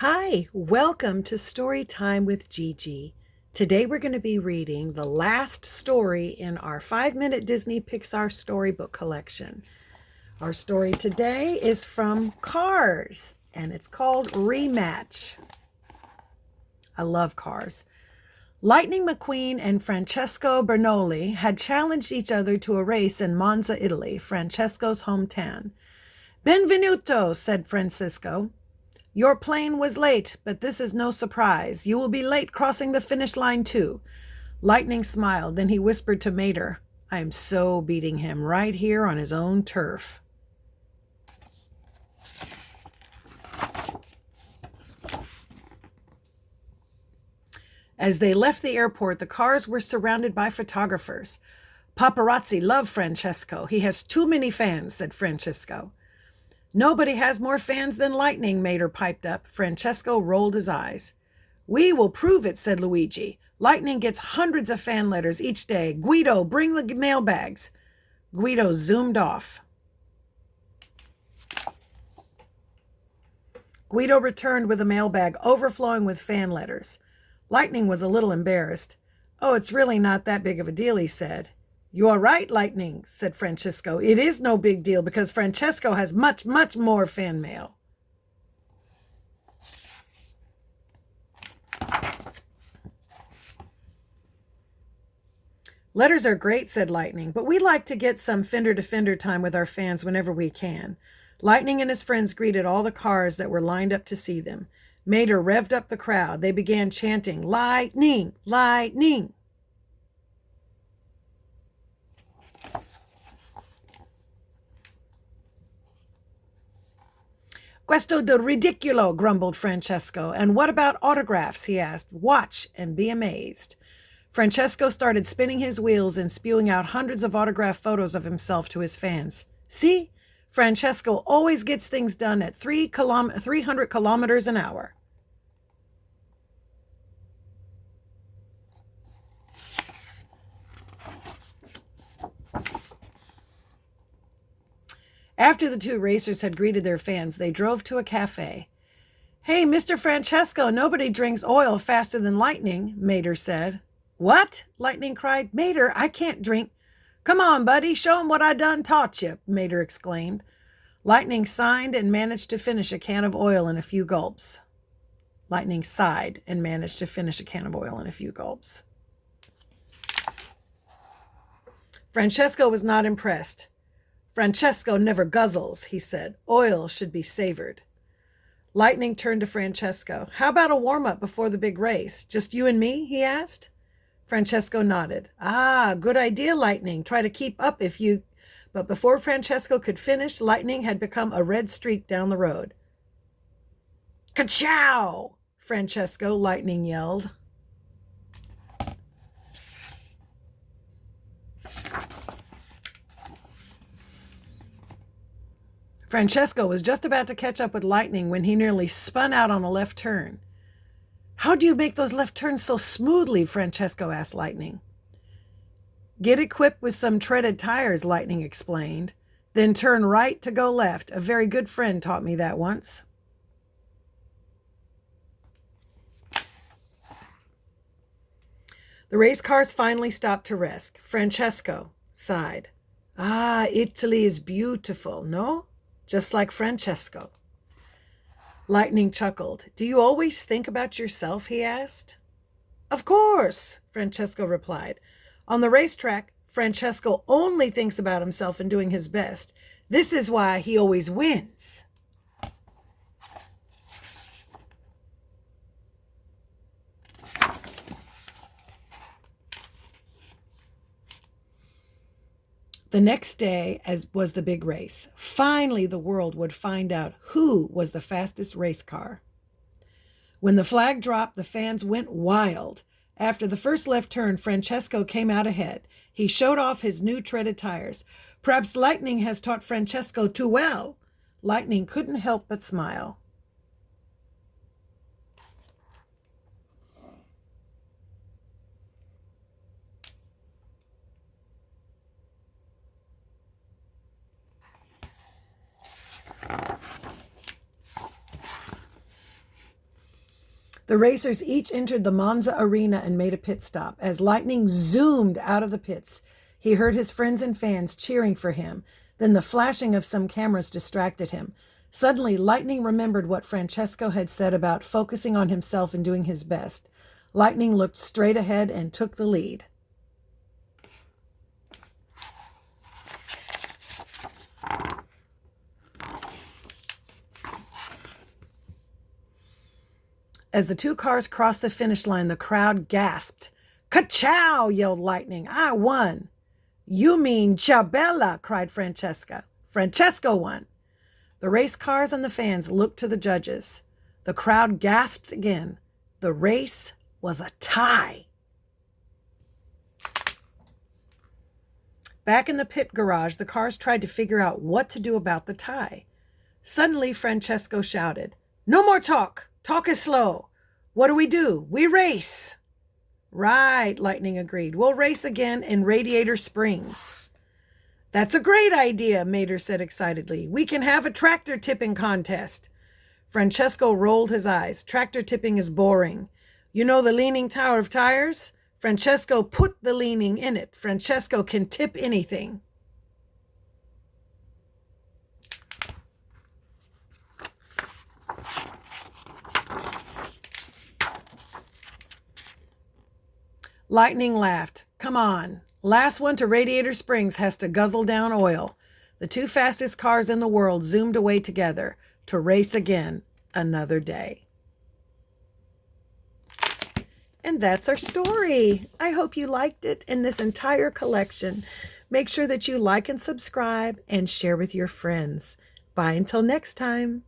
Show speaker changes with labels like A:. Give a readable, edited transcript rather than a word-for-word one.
A: Hi, welcome to Story Time with Gigi. Today we're going to be reading the last story in our 5-minute Disney Pixar storybook collection. Our story today is from Cars, and it's called Rematch. I love Cars. Lightning McQueen and Francesco Bernoulli had challenged each other to a race in Monza, Italy, Francesco's hometown. Benvenuto, said Francisco. Your plane was late, but this is no surprise. You will be late crossing the finish line too. Lightning smiled, then he whispered to Mater, I am so beating him right here on his own turf. As they left the airport, the cars were surrounded by photographers. Paparazzi love Francesco. He has too many fans, said Francisco. Nobody has more fans than Lightning, Mater piped up. Francesco rolled his eyes. We will prove it, said Luigi. Lightning gets hundreds of fan letters each day. Guido, bring the mailbags. Guido zoomed off. Guido returned with a mailbag overflowing with fan letters. Lightning was a little embarrassed. Oh, it's really not that big of a deal, he said. You are right, Lightning, said Francisco. It is no big deal because Francesco has much, much more fan mail. Letters are great, said Lightning, but we like to get some fender-to-fender time with our fans whenever we can. Lightning and his friends greeted all the cars that were lined up to see them. Mater revved up the crowd. They began chanting, Lightning, Lightning. Questo de ridicolo, grumbled Francesco. And what about autographs, he asked. Watch and be amazed. Francesco started spinning his wheels and spewing out hundreds of autographed photos of himself to his fans. See? Francesco always gets things done at 300 kilometers an hour. After the two racers had greeted their fans, they drove to a cafe. Hey, Mr. Francesco, nobody drinks oil faster than Lightning, Mater said. What? Lightning cried. Mater, I can't drink. Come on, buddy, show him what I done taught you, Mater exclaimed. Lightning sighed and managed to finish a can of oil in a few gulps. Lightning sighed and managed to finish a can of oil in a few gulps. Francesco was not impressed. Francesco never guzzles, he said. Oil should be savored. Lightning turned to Francesco. How about a warm-up before the big race? Just you and me? He asked. Francesco nodded. Ah, good idea, Lightning. Try to keep up if you... But before Francesco could finish, Lightning had become a red streak down the road. Ka-chow! Francesco, Lightning yelled. Francesco was just about to catch up with Lightning when he nearly spun out on a left turn. How do you make those left turns so smoothly? Francesco asked Lightning. Get equipped with some treaded tires, Lightning explained. Then turn right to go left. A very good friend taught me that once. The race cars finally stopped to rest. Francesco sighed. Ah, Italy is beautiful, no? Just like Francesco. Lightning chuckled. Do you always think about yourself? He asked. Of course, Francesco replied. On the racetrack, Francesco only thinks about himself and doing his best. This is why he always wins. The next day was the big race. Finally, the world would find out who was the fastest race car. When the flag dropped, the fans went wild. After the first left turn, Francesco came out ahead. He showed off his new treaded tires. Perhaps Lightning has taught Francesco too well. Lightning couldn't help but smile. The racers each entered the Monza arena and made a pit stop. As Lightning zoomed out of the pits, he heard his friends and fans cheering for him. Then the flashing of some cameras distracted him. Suddenly, Lightning remembered what Francesco had said about focusing on himself and doing his best. Lightning looked straight ahead and took the lead. As the two cars crossed the finish line, the crowd gasped. "Ka-chow!" yelled Lightning. "I won." "You mean Ciabella!" cried Francesca. "Francesco won." The race cars and the fans looked to the judges. The crowd gasped again. The race was a tie. Back in the pit garage, the cars tried to figure out what to do about the tie. Suddenly, Francesco shouted, "No more talk! Talk is slow. What do? We race." "Right," Lightning agreed. "We'll race again in Radiator Springs." "That's a great idea," Mater said excitedly. "We can have a tractor tipping contest." Francesco rolled his eyes. "Tractor tipping is boring. You know the Leaning Tower of Tires? Francesco put the leaning in it. Francesco can tip anything." Lightning laughed. "Come on. Last one to Radiator Springs has to guzzle down oil." The two fastest cars in the world zoomed away together to race again another day. And that's our story. I hope you liked it and this entire collection. Make sure that you like and subscribe and share with your friends. Bye until next time.